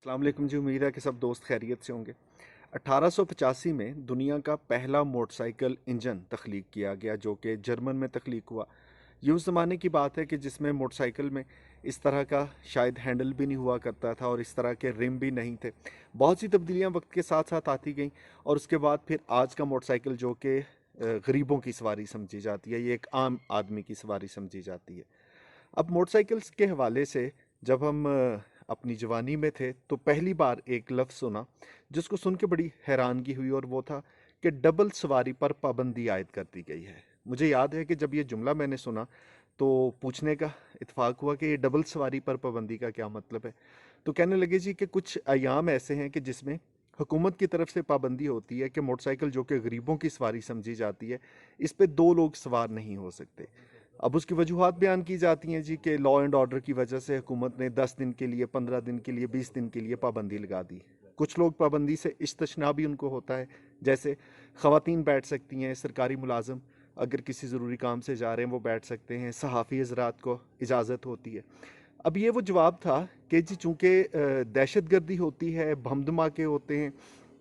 अस्सलाम वालेकुम जी। उम्मीद है कि सब दोस्त खैरियत से होंगे। 1885 में दुनिया का पहला मोटरसाइकिल इंजन तख्लीक किया गया जो कि जर्मन में तख्लीक हुआ। ये उस ज़माने की बात है कि जिसमें मोटरसाइकिल में इस तरह का शायद हैंडल भी नहीं हुआ करता था और इस तरह के रिम भी नहीं थे। बहुत सी तब्दीलियाँ वक्त के साथ साथ आती गईं और उसके बाद फिर आज का मोटरसाइकिल जो कि गरीबों की सवारी समझी जाती है, ये एक आम आदमी की सवारी समझी जाती है। अब मोटरसाइकिल्स के हवाले से जब हम अपनी जवानी में थे तो पहली बार एक लफ्ज़ सुना जिसको सुन के बड़ी हैरानगी हुई, और वो था कि डबल सवारी पर पाबंदी आयद कर दी गई है। मुझे याद है कि जब ये जुमला मैंने सुना तो पूछने का इत्फाक हुआ कि ये डबल सवारी पर पाबंदी का क्या मतलब है। तो कहने लगे जी कि कुछ अयाम ऐसे हैं कि जिसमें हुकूमत की तरफ से पाबंदी होती है कि मोटरसाइकिल जो कि गरीबों की सवारी समझी जाती है, इस पे दो लोग सवार नहीं हो सकते। अब उसकी वजूहात बयान की जाती हैं जी कि लॉ एंड ऑर्डर की वजह से हुकूमत ने 10 दिन के लिए, 15 दिन के लिए, 20 दिन के लिए पाबंदी लगा दी। कुछ लोग पाबंदी से इस्तिस्ना भी उनको होता है, जैसे ख़वातीन बैठ सकती हैं, सरकारी मुलाजम अगर किसी ज़रूरी काम से जा रहे हैं वो बैठ सकते हैं, सहाफ़ी हज़रात को इजाज़त होती है। अब ये वो जवाब था कि जी चूँकि दहशत गर्दी होती है, बम धमाके होते हैं,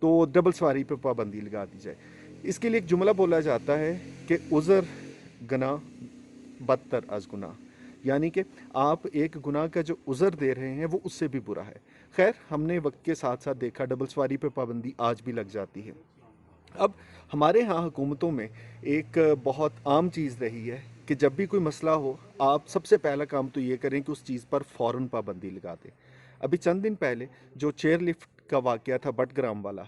तो डबल सवारी पर पाबंदी लगा दी जाए। इसके लिए एक जुमला बोला जाता है कि उज़र गना बदतर अज गुनाह, यानी कि आप एक गुनाह का जो उज़र दे रहे हैं वो उससे भी बुरा है। खैर, हमने वक्त के साथ साथ देखा डबल सवारी पे पाबंदी आज भी लग जाती है। अब हमारे यहाँ हुकूमतों में एक बहुत आम चीज़ रही है कि जब भी कोई मसला हो, आप सबसे पहला काम तो ये करें कि उस चीज़ पर फ़ौरन पाबंदी लगा दें। अभी चंद दिन पहले जो चेयर लिफ्ट का वाक़या था बटग्राम वाला,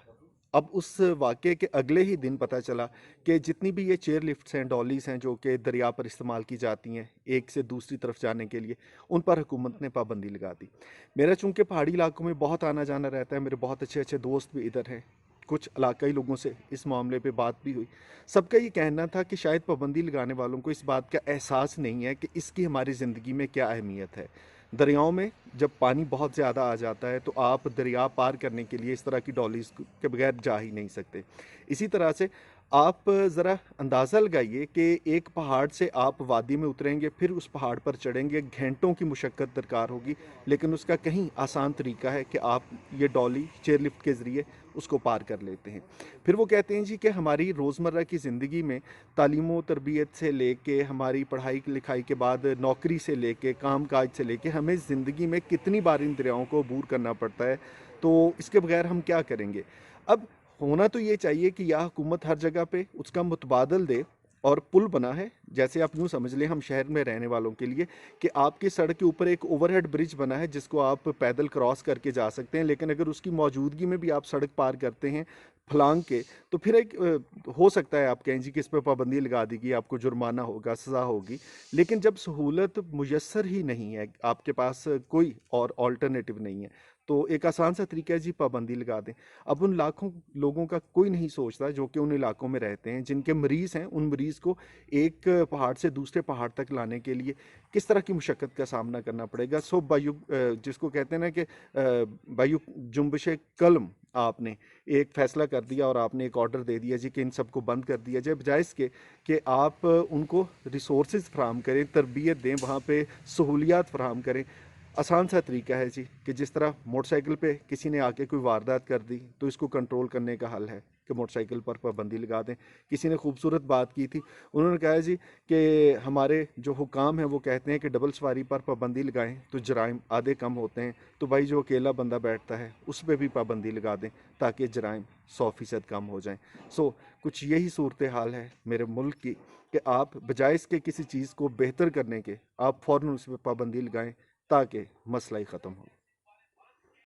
अब उस वाक़ये के अगले ही दिन पता चला कि जितनी भी ये चेयर लिफ्ट्स हैं, डॉलीज़ हैं जो कि दरिया पर इस्तेमाल की जाती हैं एक से दूसरी तरफ जाने के लिए, उन पर हुकूमत ने पाबंदी लगा दी। मेरा चूँकि पहाड़ी इलाकों में बहुत आना जाना रहता है, मेरे बहुत अच्छे अच्छे दोस्त भी इधर हैं, कुछ इलाकाई लोगों से इस मामले पे बात भी हुई। सबका ये कहना था कि शायद पाबंदी लगाने वालों को इस बात का एहसास नहीं है कि इसकी हमारी ज़िंदगी में क्या अहमियत है। दरियाओं में जब पानी बहुत ज़्यादा आ जाता है तो आप दरिया पार करने के लिए इस तरह की डॉलीज़ के बगैर जा ही नहीं सकते। इसी तरह से आप ज़रा अंदाज़ा लगाइए कि एक पहाड़ से आप वादी में उतरेंगे, फिर उस पहाड़ पर चढ़ेंगे, घंटों की मुशक्क़त दरकार होगी, लेकिन उसका कहीं आसान तरीका है कि आप ये डॉली चेयरलिफ्ट के ज़रिए उसको पार कर लेते हैं। फिर वो कहते हैं जी कि हमारी रोज़मर्रा की ज़िंदगी में तालीम व तरबियत से लेके, हमारी पढ़ाई लिखाई के बाद नौकरी से लेके, काम काज से लेके, हमें ज़िंदगी में कितनी बार इन दरियाओं को अबूर करना पड़ता है, तो इसके बगैर हम क्या करेंगे। अब होना तो ये चाहिए कि या हुकूमत हर जगह पे उसका मुतबादल दे, और पुल बना है, जैसे आप यूँ समझ लें हम शहर में रहने वालों के लिए कि आपकी सड़क के ऊपर एक ओवरहेड ब्रिज बना है जिसको आप पैदल क्रॉस करके जा सकते हैं, लेकिन अगर उसकी मौजूदगी में भी आप सड़क पार करते हैं फलांग के, तो फिर एक हो सकता है आप कहें जी कि इस पर पाबंदी लगा दी गई, आपको जुर्माना होगा, सज़ा होगी। लेकिन जब सहूलत मुयस्सर ही नहीं है, आपके पास कोई और ऑल्टरनेटिव नहीं है, तो एक आसान सा तरीका है जी पाबंदी लगा दें। अब उन लाखों लोगों का कोई नहीं सोचता जो कि उन इलाकों में रहते हैं, जिनके मरीज़ हैं, उन मरीज़ को एक पहाड़ से दूसरे पहाड़ तक लाने के लिए किस तरह की मुशक्क़त का सामना करना पड़ेगा। सो बायु जिसको कहते हैं ना कि बायु जुम्बिश कलम, आपने एक फ़ैसला कर दिया और आपने एक ऑर्डर दे दिया जी कि इन सबको बंद कर दिया जाए, बजाय इसके कि आप उनको रिसोर्सेज फराहम करें, तरबियत दें, वहाँ पे सहूलियात फराहम करें। आसान सा तरीका है जी कि जिस तरह मोटरसाइकिल पे किसी ने आके कोई वारदात कर दी तो इसको कंट्रोल करने का हल है कि मोटरसाइकिल पर पाबंदी लगा दें। किसी ने खूबसूरत बात की थी, उन्होंने कहा जी कि हमारे जो हुकाम हैं वो कहते हैं कि डबल सवारी पर पाबंदी लगाएं तो जराइम आधे कम होते हैं, तो भाई जो अकेला बंदा बैठता है उस पर भी पाबंदी लगा दें ताकि जराइम 100% कम हो जाएं। सो कुछ यही सूरत हाल है मेरे मुल्क की कि आप बजाय इसके किसी चीज़ को बेहतर करने के, आप फ़ौरन उस पर पाबंदी लगाएं ताकि मसला ही ख़त्म हो।